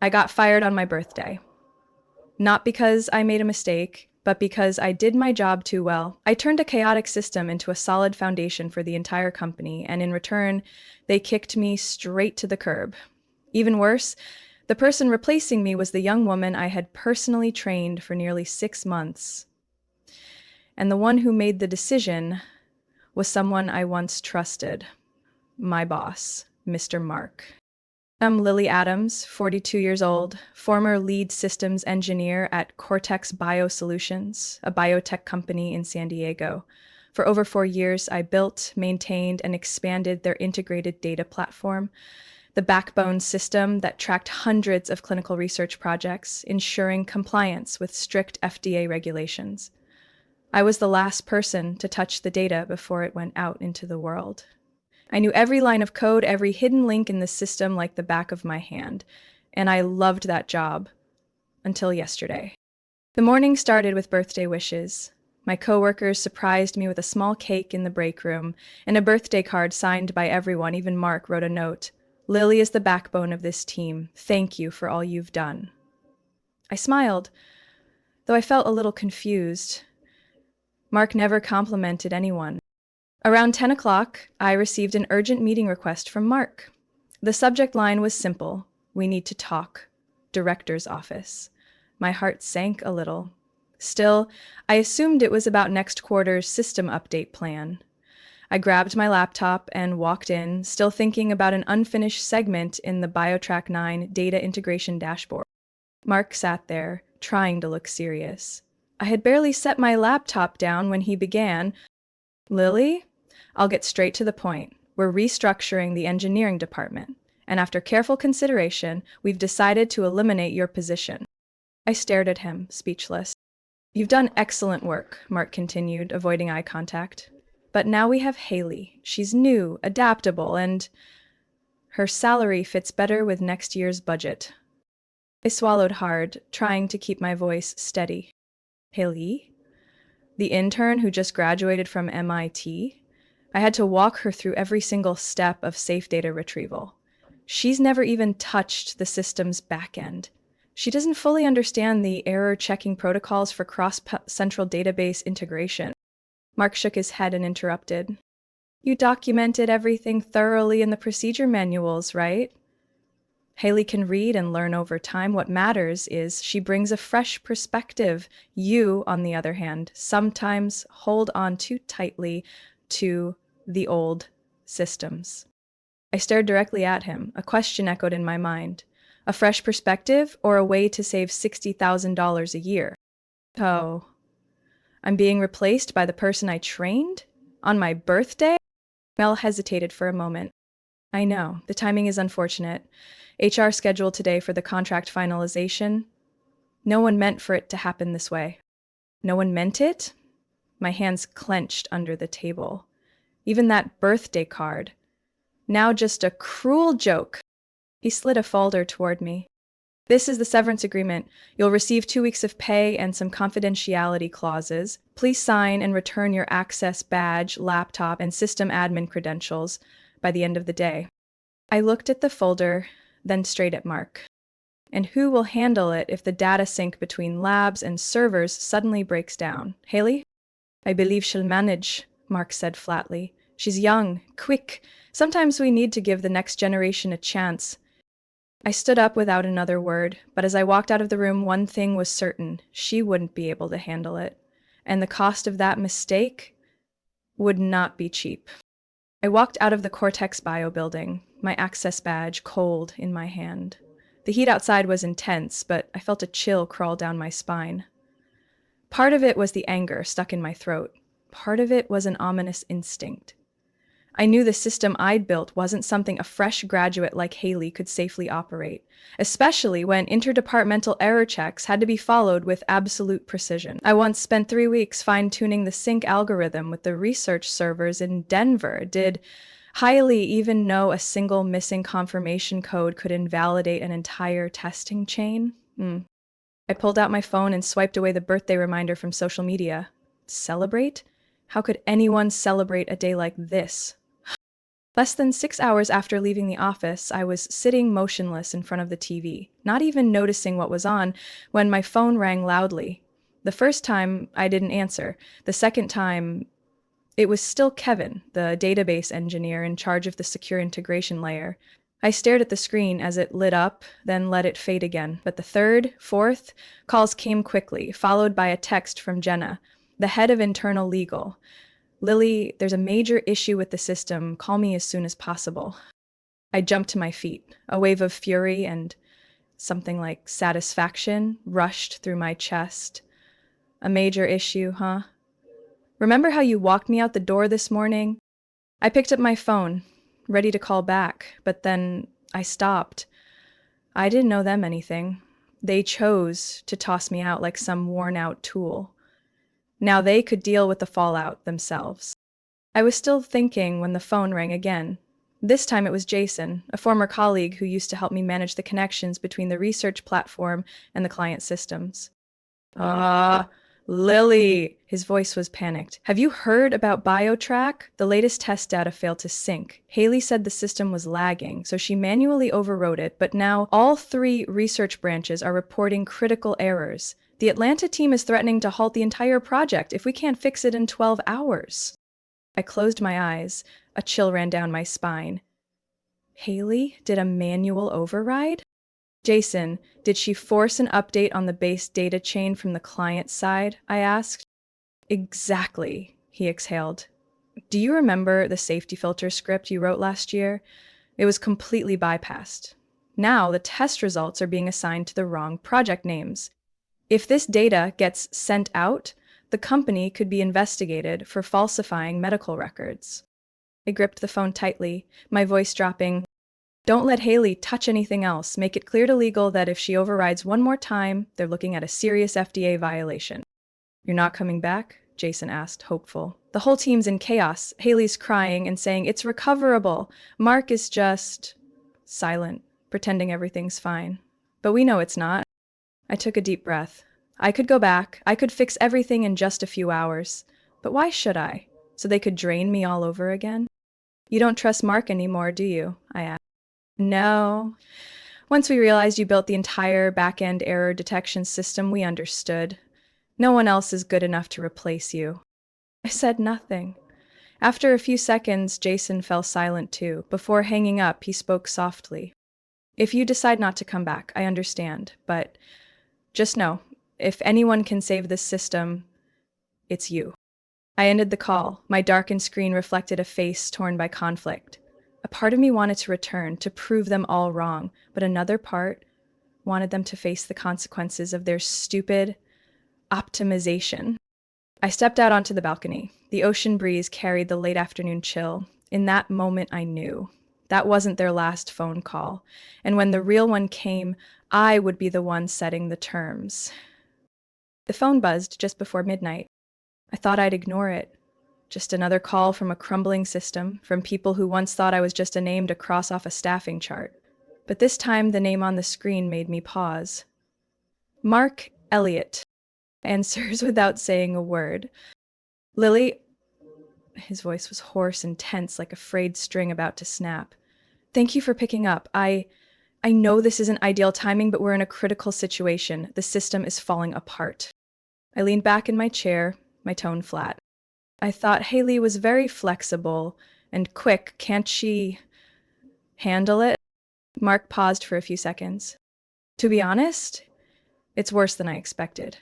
I got fired on my birthday. Not because I made a mistake, but because I did my job too well. I turned a chaotic system into a solid foundation for the entire company, and in return, they kicked me straight to the curb. Even worse, the person replacing me was the young woman I had personally trained for nearly 6 months. And the one who made the decision was someone I once trusted, my boss, Mr. Mark. I'm Lily Adams, 42 years old, former lead systems engineer at Cortex Biosolutions, a biotech company in San Diego. For over 4 years, I built, maintained, and expanded their integrated data platform, the backbone system that tracked hundreds of clinical research projects, ensuring compliance with strict FDA regulations. I was the last person to touch the data before it went out into the world. I knew every line of code, every hidden link in the system like the back of my hand, and I loved that job until yesterday. The morning started with birthday wishes. My coworkers surprised me with a small cake in the break room and a birthday card signed by everyone. Even Mark wrote a note. Lily is the backbone of this team. Thank you for all you've done. I smiled, though I felt a little confused. Mark never complimented anyone. Around 10 o'clock, I received an urgent meeting request from Mark. The subject line was simple: "We need to talk. Director's office." My heart sank a little. Still, I assumed it was about next quarter's system update plan. I grabbed my laptop and walked in, still thinking about an unfinished segment in the BioTrack 9 data integration dashboard. Mark sat there, trying to look serious. I had barely set my laptop down when he began. "Lily, I'll get straight to the point. We're restructuring the engineering department, and after careful consideration, we've decided to eliminate your position." I stared at him, speechless. "You've done excellent work," Mark continued, avoiding eye contact. "But now we have Haley. She's new, adaptable, and her salary fits better with next year's budget." I swallowed hard, trying to keep my voice steady. "Haley? The intern who just graduated from MIT? I had to walk her through every single step of safe data retrieval. She's never even touched the system's backend. She doesn't fully understand the error-checking protocols for cross-central database integration." Mark shook his head and interrupted. "You documented everything thoroughly in the procedure manuals, right? Haley can read and learn over time. What matters is she brings a fresh perspective. You, on the other hand, sometimes hold on too tightly to the old systems." I stared directly at him. A question echoed in my mind. A fresh perspective, or a way to save $60,000 a year? Oh, I'm being replaced by the person I trained? On my birthday? Mel hesitated for a moment. "I know, the timing is unfortunate. HR scheduled today for the contract finalization. No one meant for it to happen this way." "No one meant it?" My hands clenched under the table. Even that birthday card. Now just a cruel joke. He slid a folder toward me. "This is the severance agreement. You'll receive 2 weeks of pay and some confidentiality clauses. Please sign and return your access badge, laptop, and system admin credentials by the end of the day." I looked at the folder, then straight at Mark. "And who will handle it if the data sync between labs and servers suddenly breaks down? Haley?" "I believe she'll manage," Mark said flatly. "She's young, quick. Sometimes we need to give the next generation a chance." I stood up without another word, but as I walked out of the room, one thing was certain: she wouldn't be able to handle it. And the cost of that mistake would not be cheap. I walked out of the Cortex Bio building, my access badge cold in my hand. The heat outside was intense, but I felt a chill crawl down my spine. Part of it was the anger stuck in my throat. Part of it was an ominous instinct. I knew the system I'd built wasn't something a fresh graduate like Haley could safely operate, especially when interdepartmental error checks had to be followed with absolute precision. I once spent 3 weeks fine-tuning the sync algorithm with the research servers in Denver. Did Haley even know a single missing confirmation code could invalidate an entire testing chain? I pulled out my phone and swiped away the birthday reminder from social media. Celebrate? How could anyone celebrate a day like this? Less than 6 hours after leaving the office, I was sitting motionless in front of the TV, not even noticing what was on, when my phone rang loudly. The first time, I didn't answer. The second time, it was still Kevin, the database engineer in charge of the secure integration layer. I stared at the screen as it lit up, then let it fade again. But the third, fourth, calls came quickly, followed by a text from Jenna, the head of internal legal. Lily, there's a major issue with the system. Call me as soon as possible. I jumped to my feet. A wave of fury and something like satisfaction rushed through my chest. A major issue, huh? Remember how you walked me out the door this morning? I picked up my phone, ready to call back, but then I stopped. I didn't know them anything. They chose to toss me out like some worn-out tool. Now they could deal with the fallout themselves. I was still thinking when the phone rang again. This time it was Jason, a former colleague who used to help me manage the connections between the research platform and the client systems. Lily, his voice was panicked. Have you heard about BioTrack? The latest test data failed to sync. Haley said the system was lagging, so she manually overrode it, but now all 3 research branches are reporting critical errors. The Atlanta team is threatening to halt the entire project if we can't fix it in 12 hours. I closed my eyes. A chill ran down my spine. Haley did a manual override? Jason, did she force an update on the base data chain from the client side? I asked. Exactly, he exhaled. Do you remember the safety filter script you wrote last year? It was completely bypassed. Now the test results are being assigned to the wrong project names. If this data gets sent out, the company could be investigated for falsifying medical records. I gripped the phone tightly, my voice dropping. Don't let Haley touch anything else. Make it clear to legal that if she overrides one more time, they're looking at a serious FDA violation. You're not coming back? Jason asked, hopeful. The whole team's in chaos. Haley's crying and saying it's recoverable. Mark is just silent, pretending everything's fine. But we know it's not. I took a deep breath. I could go back. I could fix everything in just a few hours. But why should I? So they could drain me all over again? You don't trust Mark anymore, do you? I asked. No. Once we realized you built the entire back-end error detection system, we understood. No one else is good enough to replace you. I said nothing. After a few seconds, Jason fell silent too. Before hanging up, he spoke softly. If you decide not to come back, I understand, but just know, if anyone can save this system, it's you. I ended the call. My darkened screen reflected a face torn by conflict. A part of me wanted to return, to prove them all wrong, but another part wanted them to face the consequences of their stupid optimization. I stepped out onto the balcony. The ocean breeze carried the late afternoon chill. In that moment, I knew. That wasn't their last phone call. And when the real one came, I would be the one setting the terms. The phone buzzed just before midnight. I thought I'd ignore it. Just another call from a crumbling system, from people who once thought I was just a name to cross off a staffing chart. But this time, the name on the screen made me pause. Mark Elliott answers without saying a word. Lily, his voice was hoarse and tense like a frayed string about to snap. Thank you for picking up. I know this isn't ideal timing, but we're in a critical situation. The system is falling apart. I leaned back in my chair, my tone flat. I thought Haley was very flexible and quick. Can't she handle it? Mark paused for a few seconds. To be honest, it's worse than I expected.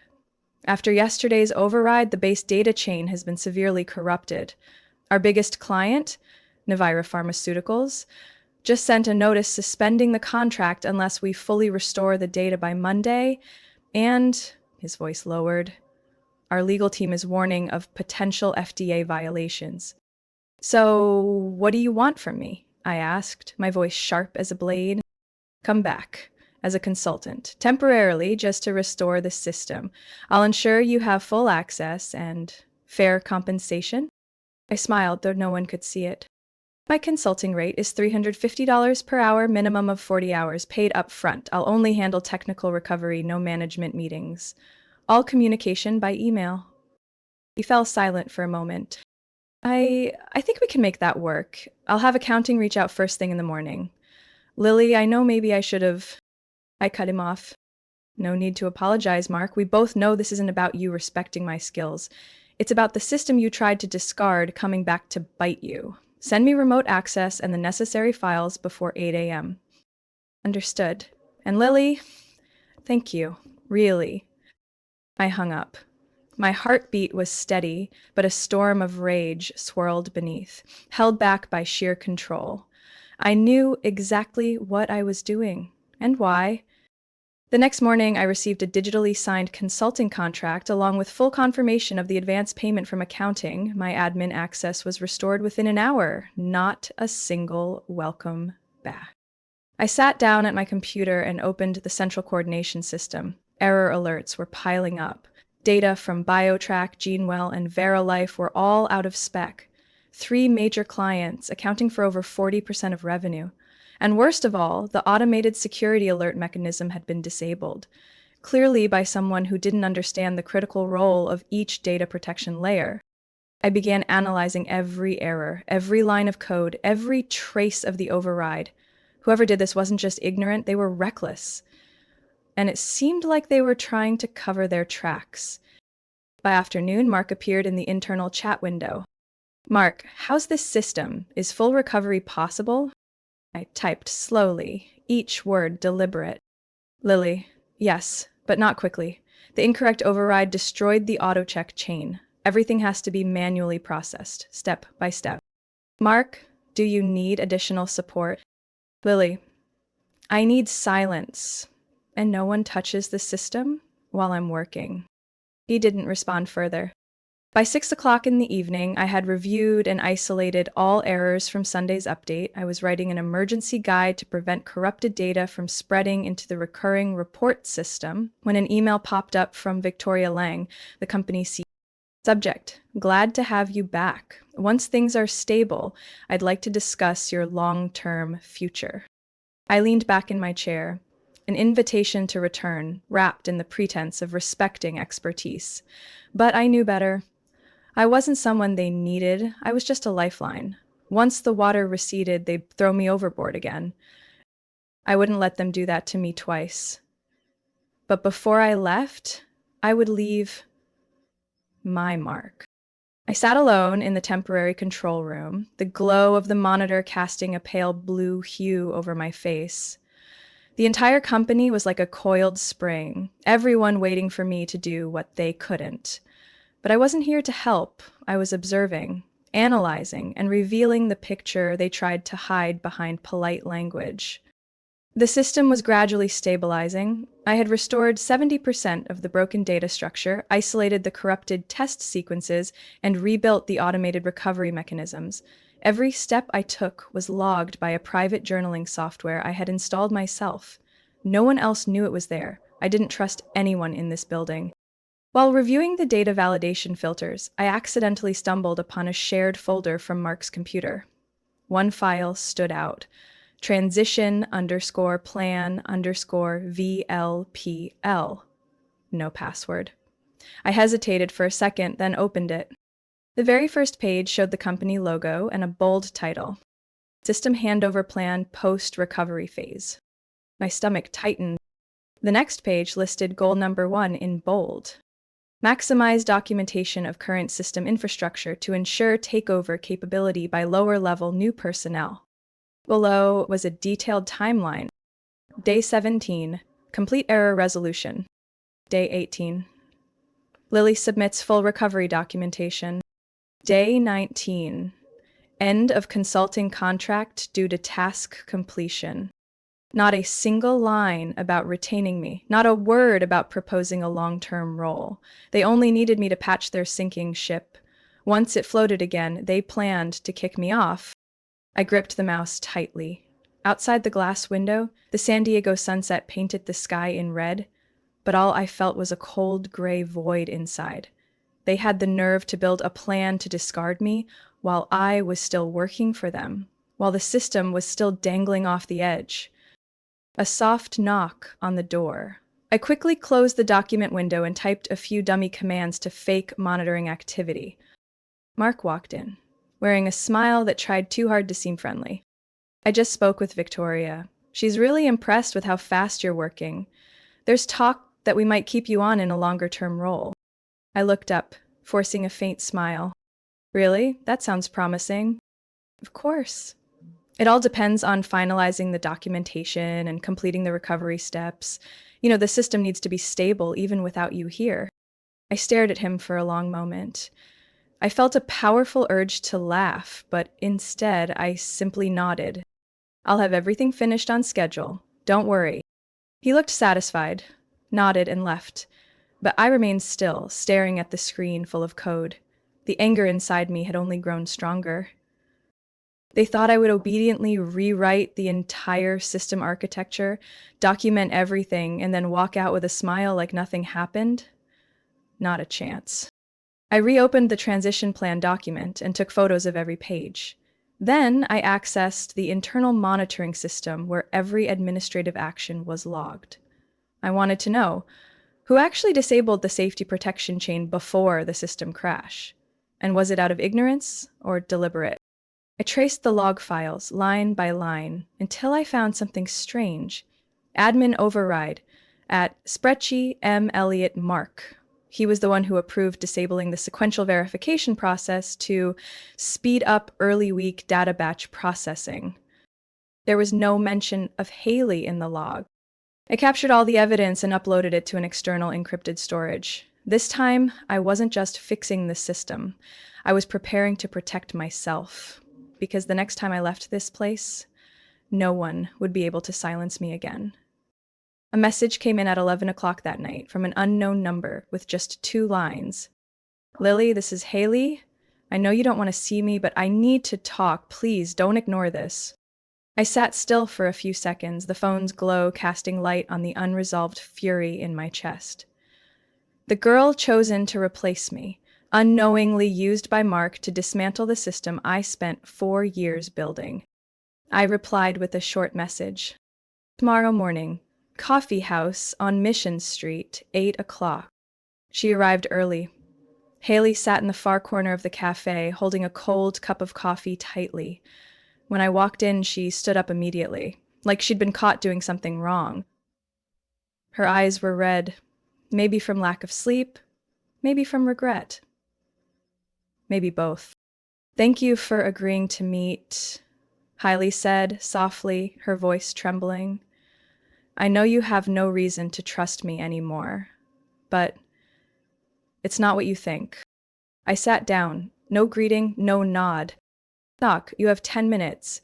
After yesterday's override, the base data chain has been severely corrupted. Our biggest client, Nevira Pharmaceuticals, just sent a notice suspending the contract unless we fully restore the data by Monday, and, his voice lowered, our legal team is warning of potential FDA violations. So, what do you want from me? I asked, my voice sharp as a blade. Come back, as a consultant, temporarily just to restore the system. I'll ensure you have full access and fair compensation. I smiled, though no one could see it. My consulting rate is $350 per hour, minimum of 40 hours, paid up front. I'll only handle technical recovery, no management meetings. All communication by email. He fell silent for a moment. I think we can make that work. I'll have accounting reach out first thing in the morning. Lily, I know maybe I should have. I cut him off. No need to apologize, Mark. We both know this isn't about you respecting my skills. It's about the system you tried to discard coming back to bite you. Send me remote access and the necessary files before 8 a.m. Understood. And Lily, thank you. Really. I hung up. My heartbeat was steady, but a storm of rage swirled beneath, held back by sheer control. I knew exactly what I was doing and why. The next morning, I received a digitally signed consulting contract along with full confirmation of the advance payment from accounting. My admin access was restored within an hour, not a single welcome back. I sat down at my computer and opened the central coordination system. Error alerts were piling up. Data from BioTrack, GeneWell, and VeriLife were all out of spec. 3 major clients, accounting for over 40% of revenue. And worst of all, the automated security alert mechanism had been disabled, clearly by someone who didn't understand the critical role of each data protection layer. I began analyzing every error, every line of code, every trace of the override. Whoever did this wasn't just ignorant, they were reckless. And it seemed like they were trying to cover their tracks. By afternoon, Mark appeared in the internal chat window. Mark, how's this system? Is full recovery possible? I typed slowly, each word deliberate. Lily, yes, but not quickly. The incorrect override destroyed the auto-check chain. Everything has to be manually processed, step by step. Mark, do you need additional support? Lily, I need silence, and no one touches the system while I'm working. He didn't respond further. By 6 o'clock in the evening, I had reviewed and isolated all errors from Sunday's update. I was writing an emergency guide to prevent corrupted data from spreading into the recurring report system when an email popped up from Victoria Lang, the company CEO. Subject: glad to have you back. Once things are stable, I'd like to discuss your long-term future. I leaned back in my chair, an invitation to return, wrapped in the pretense of respecting expertise. But I knew better. I wasn't someone they needed, I was just a lifeline. Once the water receded, they'd throw me overboard again. I wouldn't let them do that to me twice. But before I left, I would leave my mark. I sat alone in the temporary control room, the glow of the monitor casting a pale blue hue over my face. The entire company was like a coiled spring, everyone waiting for me to do what they couldn't. But I wasn't here to help. I was observing, analyzing, and revealing the picture they tried to hide behind polite language. The system was gradually stabilizing. I had restored 70% of the broken data structure, isolated the corrupted test sequences, and rebuilt the automated recovery mechanisms. Every step I took was logged by a private journaling software I had installed myself. No one else knew it was there. I didn't trust anyone in this building. While reviewing the data validation filters, I accidentally stumbled upon a shared folder from Mark's computer. One file stood out. Transition_plan_VLPL. No password. I hesitated for a second, then opened it. The very first page showed the company logo and a bold title. System Handover Plan Post-Recovery Phase. My stomach tightened. The next page listed goal number 1 in bold. Maximize documentation of current system infrastructure to ensure takeover capability by lower-level new personnel. Below was a detailed timeline. Day 17, complete error resolution. Day 18, Lily submits full recovery documentation. Day 19, end of consulting contract due to task completion. Not a single line about retaining me, not a word about proposing a long-term role. They only needed me to patch their sinking ship. Once it floated again, they planned to kick me off. I gripped the mouse tightly. Outside the glass window, the San Diego sunset painted the sky in red, but all I felt was a cold gray void inside. They had the nerve to build a plan to discard me while I was still working for them, while the system was still dangling off the edge. A soft knock on the door. I quickly closed the document window and typed a few dummy commands to fake monitoring activity. Mark walked in. wearing a smile that tried too hard to seem friendly. I just spoke with Victoria. She's really impressed with how fast you're working. There's talk that we might keep you on in a longer-term role. I looked up, forcing a faint smile. Really? That sounds promising. Of course. It all depends on finalizing the documentation and completing the recovery steps. The system needs to be stable even without you here. I stared at him for a long moment. I felt a powerful urge to laugh, but instead I simply nodded. I'll have everything finished on schedule. Don't worry. He looked satisfied, nodded, and left. But I remained still, staring at the screen full of code. The anger inside me had only grown stronger. They thought I would obediently rewrite the entire system architecture, document everything, and then walk out with a smile like nothing happened? Not a chance. I reopened the transition plan document and took photos of every page. Then I accessed the internal monitoring system where every administrative action was logged. I wanted to know who actually disabled the safety protection chain before the system crash, and was it out of ignorance or deliberate? I traced the log files line by line until I found something strange. Admin override at Sprechi M. Elliott Mark. He was the one who approved disabling the sequential verification process to speed up early week data batch processing. There was no mention of Haley in the log. I captured all the evidence and uploaded it to an external encrypted storage. This time, I wasn't just fixing the system. I was preparing to protect myself. Because the next time I left this place, no one would be able to silence me again. A message came in at 11 o'clock that night from an unknown number with just 2 lines. Lily, this is Haley. I know you don't want to see me, but I need to talk. Please don't ignore this. I sat still for a few seconds, the phone's glow casting light on the unresolved fury in my chest. The girl chosen to replace me, unknowingly used by Mark to dismantle the system I spent 4 years building. I replied with a short message. Tomorrow morning, coffee house on Mission Street, 8 o'clock. She arrived early. Haley sat in the far corner of the cafe, holding a cold cup of coffee tightly. When I walked in, she stood up immediately, like she'd been caught doing something wrong. Her eyes were red, maybe from lack of sleep, maybe from regret. Maybe both. Thank you for agreeing to meet, Hailey said, softly, her voice trembling. I know you have no reason to trust me anymore, but it's not what you think. I sat down. No greeting, no nod. Doc, you have 10 minutes.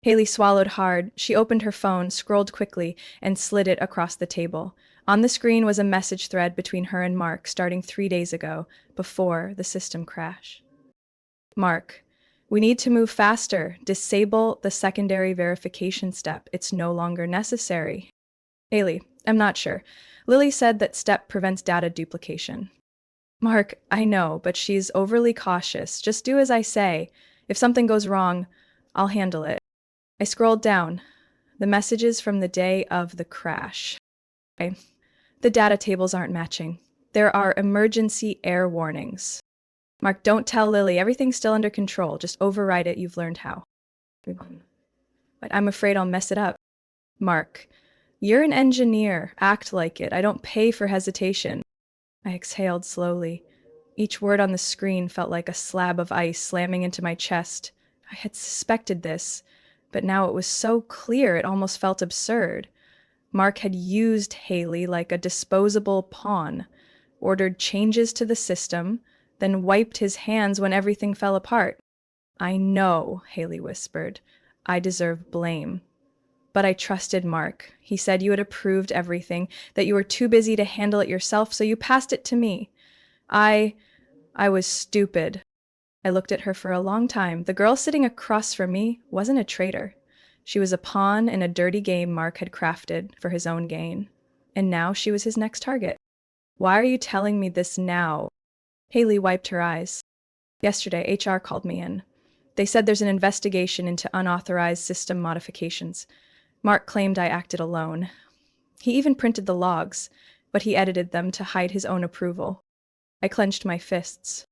Haley swallowed hard. She opened her phone, scrolled quickly, and slid it across the table. On the screen was a message thread between her and Mark starting 3 days ago, before the system crash. Mark, we need to move faster. Disable the secondary verification step. It's no longer necessary. Haley, I'm not sure. Lily said that step prevents data duplication. Mark, I know, but she's overly cautious. Just do as I say. If something goes wrong, I'll handle it. I scrolled down. The messages from the day of the crash. Okay. The data tables aren't matching. There are emergency error warnings. Mark, don't tell Lily. Everything's still under control. Just override it. You've learned how. But I'm afraid I'll mess it up. Mark, you're an engineer. Act like it. I don't pay for hesitation. I exhaled slowly. Each word on the screen felt like a slab of ice slamming into my chest. I had suspected this, but now it was so clear it almost felt absurd. Mark had used Haley like a disposable pawn, ordered changes to the system, then wiped his hands when everything fell apart. I know, Haley whispered. I deserve blame. But I trusted Mark. He said you had approved everything, that you were too busy to handle it yourself, so you passed it to me. I was stupid. I looked at her for a long time. The girl sitting across from me wasn't a traitor. She was a pawn in a dirty game Mark had crafted for his own gain. And now she was his next target. Why are you telling me this now? Haley wiped her eyes. Yesterday, HR called me in. They said there's an investigation into unauthorized system modifications. Mark claimed I acted alone. He even printed the logs, but he edited them to hide his own approval. I clenched my fists.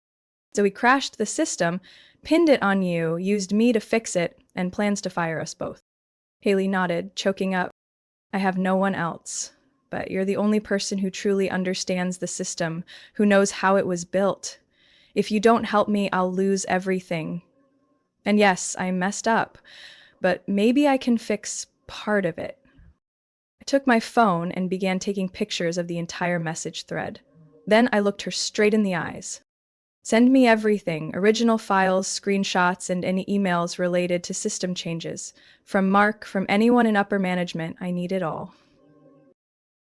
So he crashed the system, pinned it on you, used me to fix it, and plans to fire us both. Haley nodded, choking up. I have no one else. But you're the only person who truly understands the system, who knows how it was built. If you don't help me, I'll lose everything. And yes, I messed up, but maybe I can fix part of it. I took my phone and began taking pictures of the entire message thread. Then I looked her straight in the eyes. Send me everything, original files, screenshots, and any emails related to system changes. From Mark, from anyone in upper management, I need it all.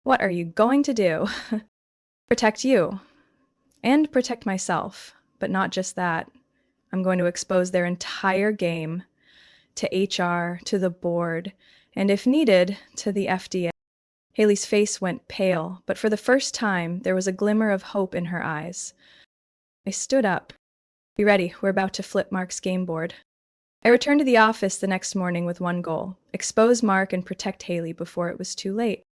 What are you going to do? Protect you. And protect myself. But not just that. I'm going to expose their entire game to HR, to the board, and if needed, to the FDA. Haley's face went pale, but for the first time, there was a glimmer of hope in her eyes. I stood up. Be ready, we're about to flip Mark's game board. I returned to the office the next morning with one goal: expose Mark and protect Haley before it was too late.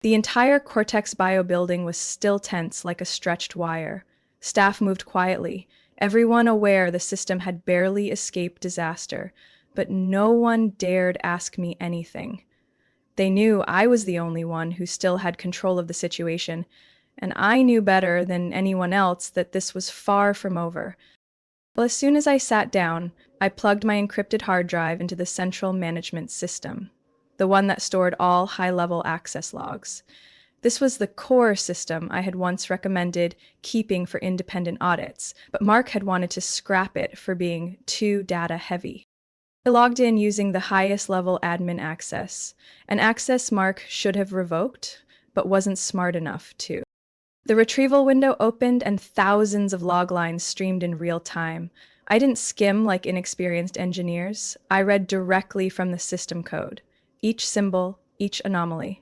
The entire Cortex Bio building was still tense like a stretched wire. Staff moved quietly, everyone aware the system had barely escaped disaster, but no one dared ask me anything. They knew I was the only one who still had control of the situation, and I knew better than anyone else that this was far from over. Well, as soon as I sat down, I plugged my encrypted hard drive into the central management system, the one that stored all high-level access logs. This was the core system I had once recommended keeping for independent audits, but Mark had wanted to scrap it for being too data-heavy. I logged in using the highest level admin access, an access Mark should have revoked, but wasn't smart enough to. The retrieval window opened and thousands of log lines streamed in real time. I didn't skim like inexperienced engineers. I read directly from the system code, each symbol, each anomaly.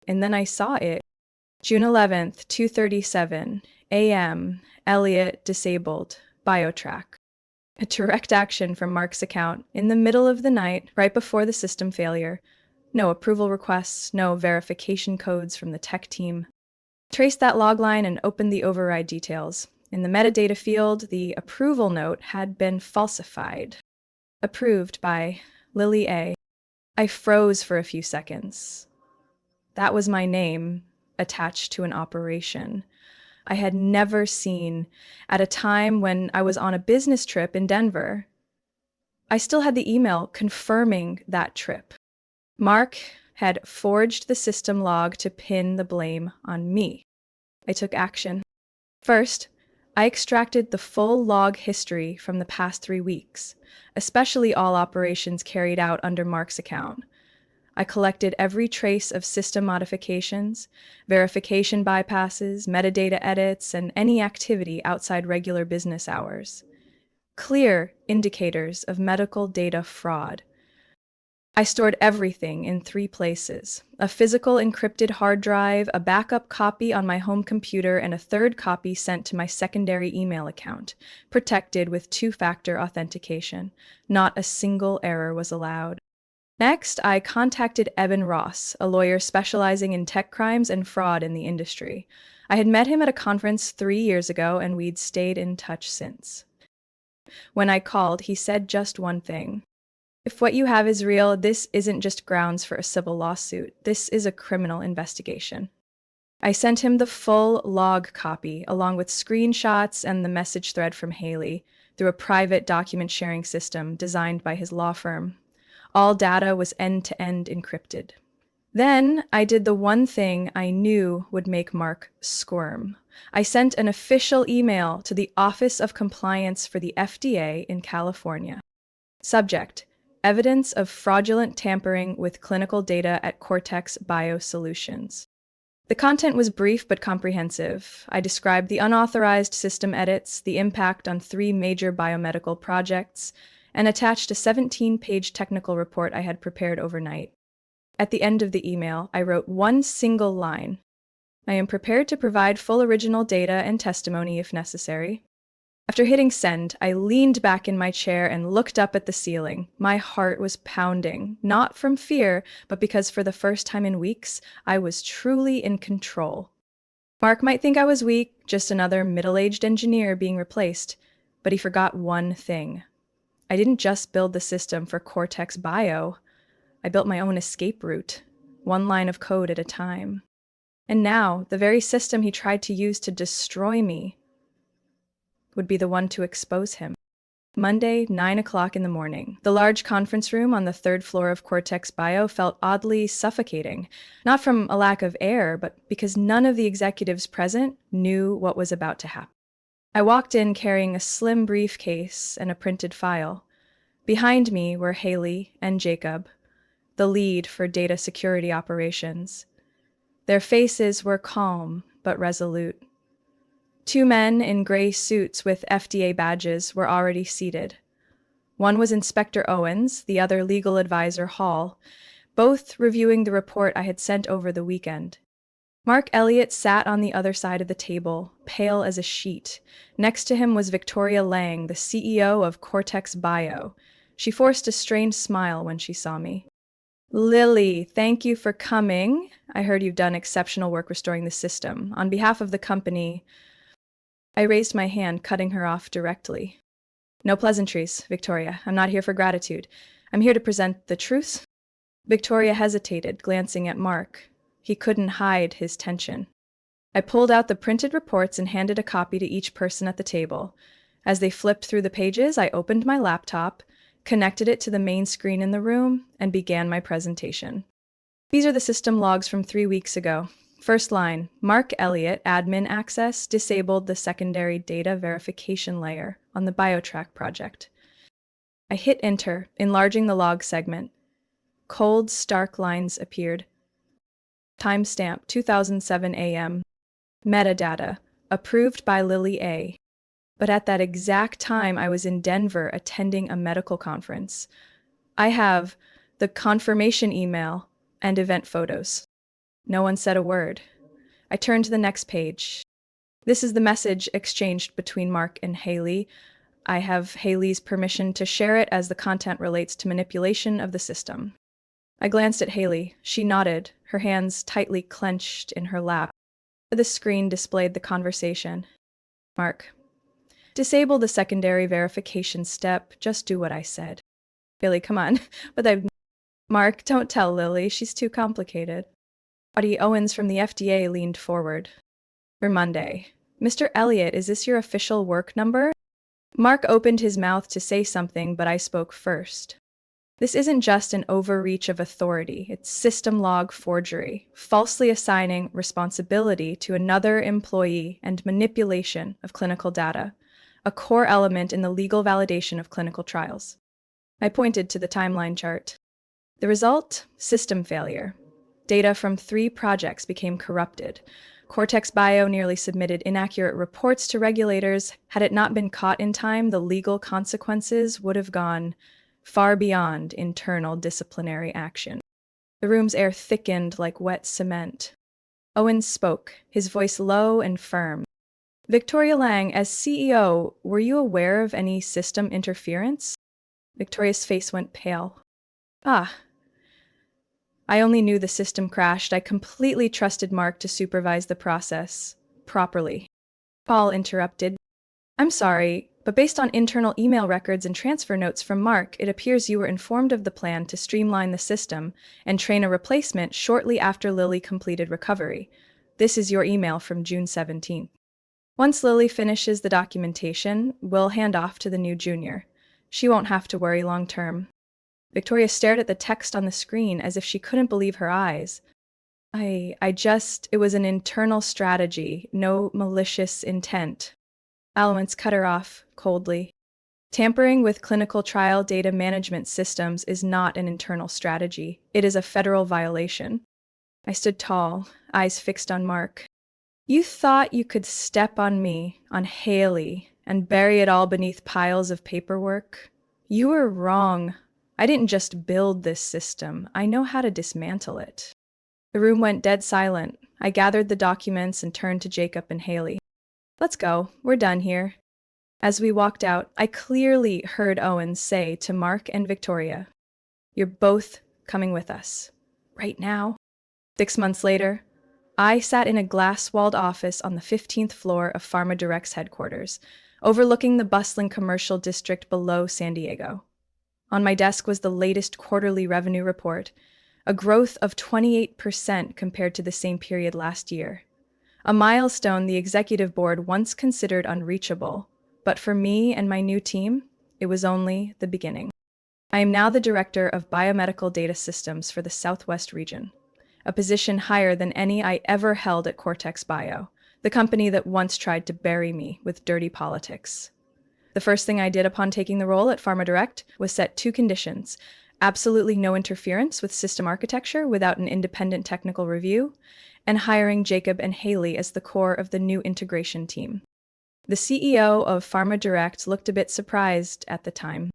And then I saw it. June 11th, 2:37 a.m., Elliot disabled, BioTrack. A direct action from Mark's account in the middle of the night, right before the system failure. No approval requests, no verification codes from the tech team. Traced that log line and opened the override details. In the metadata field, the approval note had been falsified. Approved by Lily A. I froze for a few seconds. That was my name, attached to an operation I had never seen at a time when I was on a business trip in Denver. I still had the email confirming that trip. Mark had forged the system log to pin the blame on me. I took action. First, I extracted the full log history from the past 3 weeks, especially all operations carried out under Mark's account. I collected every trace of system modifications, verification bypasses, metadata edits, and any activity outside regular business hours. Clear indicators of medical data fraud. I stored everything in 3 places: a physical encrypted hard drive, a backup copy on my home computer, and a third copy sent to my secondary email account, protected with 2-factor authentication. Not a single error was allowed. Next, I contacted Eben Ross, a lawyer specializing in tech crimes and fraud in the industry. I had met him at a conference 3 years ago, and we'd stayed in touch since. When I called, he said just one thing. If what you have is real, this isn't just grounds for a civil lawsuit. This is a criminal investigation. I sent him the full log copy, along with screenshots and the message thread from Haley, through a private document sharing system designed by his law firm. All data was end-to-end encrypted. Then I did the one thing I knew would make Mark squirm. I sent an official email to the Office of Compliance for the FDA in California. Subject: evidence of fraudulent tampering with clinical data at Cortex Biosolutions. The content was brief but comprehensive. I described the unauthorized system edits, the impact on 3 major biomedical projects, and attached a 17-page technical report I had prepared overnight. At the end of the email, I wrote one single line: I am prepared to provide full original data and testimony if necessary. After hitting send, I leaned back in my chair and looked up at the ceiling. My heart was pounding, not from fear, but because for the first time in weeks, I was truly in control. Mark might think I was weak, just another middle-aged engineer being replaced, But he forgot one thing. I didn't just build the system for Cortex Bio, I built my own escape route, one line of code at a time. And now, the very system he tried to use to destroy me would be the one to expose him. Monday, 9 o'clock in the morning. The large conference room on the third floor of Cortex Bio felt oddly suffocating, not from a lack of air, but because none of the executives present knew what was about to happen. I walked in carrying a slim briefcase and a printed file. Behind me were Haley and Jacob, the lead for data security operations. Their faces were calm but resolute. Two men in gray suits with FDA badges were already seated. One was Inspector Owens, the other legal advisor Hall, both reviewing the report I had sent over the weekend. Mark Elliott sat on the other side of the table, pale as a sheet. Next to him was Victoria Lang, the CEO of Cortex Bio. She forced a strained smile when she saw me. Lily, thank you for coming. I heard you've done exceptional work restoring the system. On behalf of the company, I raised my hand, cutting her off directly. No pleasantries, Victoria. I'm not here for gratitude. I'm here to present the truth. Victoria hesitated, glancing at Mark. He couldn't hide his tension. I pulled out the printed reports and handed a copy to each person at the table. As they flipped through the pages, I opened my laptop, connected it to the main screen in the room, and began my presentation. These are the system logs from 3 weeks ago. First line, Mark Elliott, admin access, disabled the secondary data verification layer on the BioTrack project. I hit enter, enlarging the log segment. Cold, stark lines appeared. Timestamp 2007 AM. Metadata, approved by Lily A. But at that exact time, I was in Denver attending a medical conference. I have the confirmation email and event photos. No one said a word. I turned to the next page. This is the message exchanged between Mark and Haley. I have Haley's permission to share it as the content relates to manipulation of the system. I glanced at Haley. She nodded, her hands tightly clenched in her lap. The screen displayed the conversation. Mark, disable the secondary verification step. Just do what I said. Billy, come on. Mark, don't tell Lily. She's too complicated. Audie Owens from the FDA leaned forward. For Monday. Mr. Elliott, is this your official work number? Mark opened his mouth to say something, but I spoke first. This isn't just an overreach of authority. It's system log forgery, falsely assigning responsibility to another employee and manipulation of clinical data, a core element in the legal validation of clinical trials. I pointed to the timeline chart. The result? System failure. Data from 3 projects became corrupted. Cortex Bio nearly submitted inaccurate reports to regulators. Had it not been caught in time, the legal consequences would have gone far beyond internal disciplinary action. The room's air thickened like wet cement. Owens spoke, his voice low and firm. Victoria Lang, as CEO, were you aware of any system interference? Victoria's face went pale. I only knew the system crashed. I completely trusted Mark to supervise the process properly. Paul interrupted. I'm sorry, but based on internal email records and transfer notes from Mark, it appears you were informed of the plan to streamline the system and train a replacement shortly after Lily completed recovery. This is your email from June 17th. Once Lily finishes the documentation, we'll hand off to the new junior. She won't have to worry long term. Victoria stared at the text on the screen as if she couldn't believe her eyes. It was an internal strategy, no malicious intent. Owens cut her off coldly. Tampering with clinical trial data management systems is not an internal strategy. It is a federal violation. I stood tall, eyes fixed on Mark. You thought you could step on me, on Haley, and bury it all beneath piles of paperwork? You were wrong. I didn't just build this system. I know how to dismantle it. The room went dead silent. I gathered the documents and turned to Jacob and Haley. Let's go. We're done here. As we walked out, I clearly heard Owens say to Mark and Victoria, You're both coming with us. Right now. 6 months later, I sat in a glass-walled office on the 15th floor of PharmaDirect's headquarters. overlooking the bustling commercial district below San Diego. On my desk was the latest quarterly revenue report, a growth of 28% compared to the same period last year. A milestone the executive board once considered unreachable, but for me and my new team, it was only the beginning. I am now the Director of Biomedical Data Systems for the Southwest region, a position higher than any I ever held at Cortex Bio, the company that once tried to bury me with dirty politics. The first thing I did upon taking the role at PharmaDirect was set two conditions: absolutely no interference with system architecture without an independent technical review, and hiring Jacob and Haley as the core of the new integration team. The CEO of PharmaDirect looked a bit surprised at the time.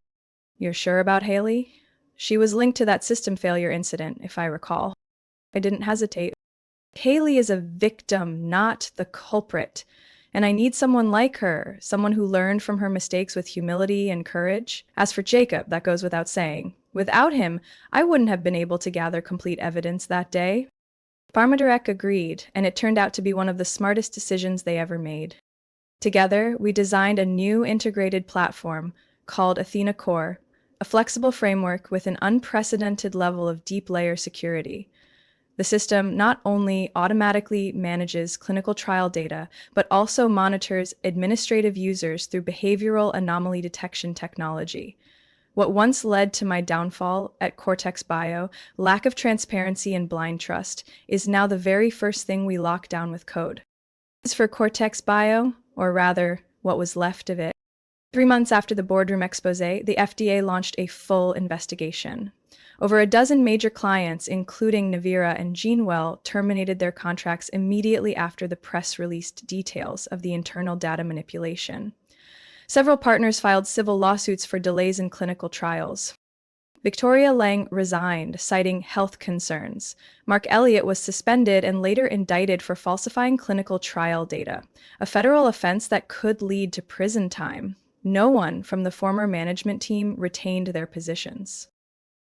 "You're sure about Haley? She was linked to that system failure incident, if I recall." I didn't hesitate. "Haley is a victim, not the culprit. And I need someone like her, someone who learned from her mistakes with humility and courage. As for Jacob, that goes without saying. Without him, I wouldn't have been able to gather complete evidence that day." PharmaDirect agreed, and it turned out to be one of the smartest decisions they ever made. Together, we designed a new integrated platform called Athena Core, a flexible framework with an unprecedented level of deep layer security. The system not only automatically manages clinical trial data, but also monitors administrative users through behavioral anomaly detection technology. What once led to my downfall at Cortex Bio, lack of transparency and blind trust, is now the very first thing we lock down with code. As for Cortex Bio, or rather, what was left of it, 3 months after the boardroom expose, the FDA launched a full investigation. Over a dozen major clients, including Navira and GeneWell, terminated their contracts immediately after the press released details of the internal data manipulation. Several partners filed civil lawsuits for delays in clinical trials. Victoria Lang resigned, citing health concerns. Mark Elliott was suspended and later indicted for falsifying clinical trial data, a federal offense that could lead to prison time. No one from the former management team retained their positions.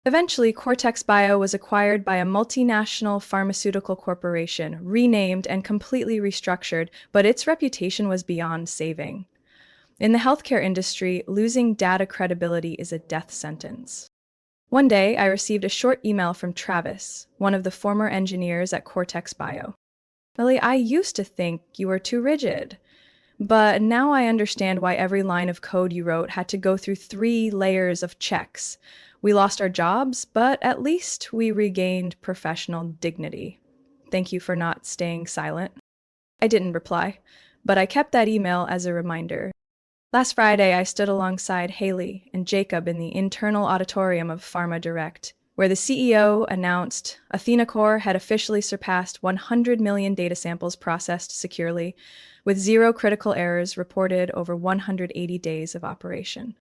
Eventually, Cortex Bio was acquired by a multinational pharmaceutical corporation, renamed and completely restructured, but its reputation was beyond saving. In the healthcare industry, losing data credibility is a death sentence. One day, I received a short email from Travis, one of the former engineers at Cortex Bio. "Lily, I used to think you were too rigid, but now I understand why every line of code you wrote had to go through 3 layers of checks. We lost our jobs, but at least we regained professional dignity. Thank you for not staying silent." I didn't reply, but I kept that email as a reminder. Last Friday, I stood alongside Haley and Jacob in the internal auditorium of PharmaDirect, where the CEO announced Athena Core had officially surpassed 100 million data samples processed securely, with 0 critical errors reported over 180 days of operation.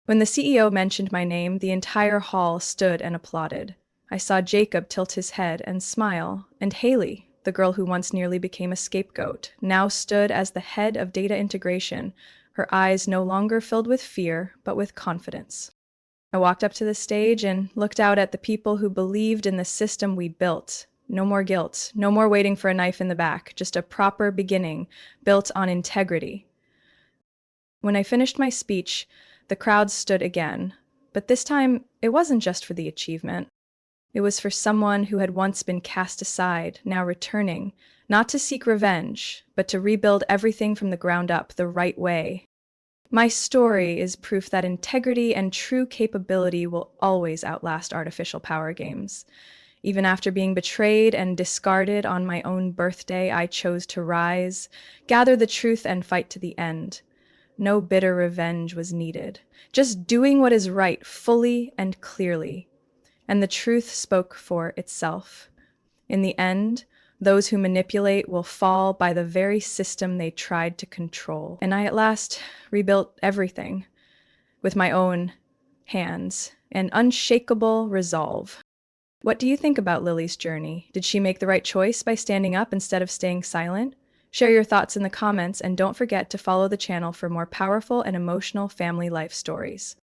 When the CEO mentioned my name, the entire hall stood and applauded. I saw Jacob tilt his head and smile, and Haley, the girl who once nearly became a scapegoat, now stood as the head of data integration, her eyes no longer filled with fear, but with confidence. I walked up to the stage and looked out at the people who believed in the system we built. No more guilt, no more waiting for a knife in the back, just a proper beginning built on integrity. When I finished my speech, the crowd stood again, but this time it wasn't just for the achievement. It was for someone who had once been cast aside, now returning, not to seek revenge, but to rebuild everything from the ground up the right way. My story is proof that integrity and true capability will always outlast artificial power games. Even after being betrayed and discarded on my own birthday, I chose to rise, gather the truth, and fight to the end. No bitter revenge was needed, just doing what is right fully and clearly. And the truth spoke for itself. In the end, those who manipulate will fall by the very system they tried to control. And I at last rebuilt everything with my own hands, an unshakable resolve. What do you think about Lily's journey? Did she make the right choice by standing up instead of staying silent? Share your thoughts in the comments, and don't forget to follow the channel for more powerful and emotional family life stories.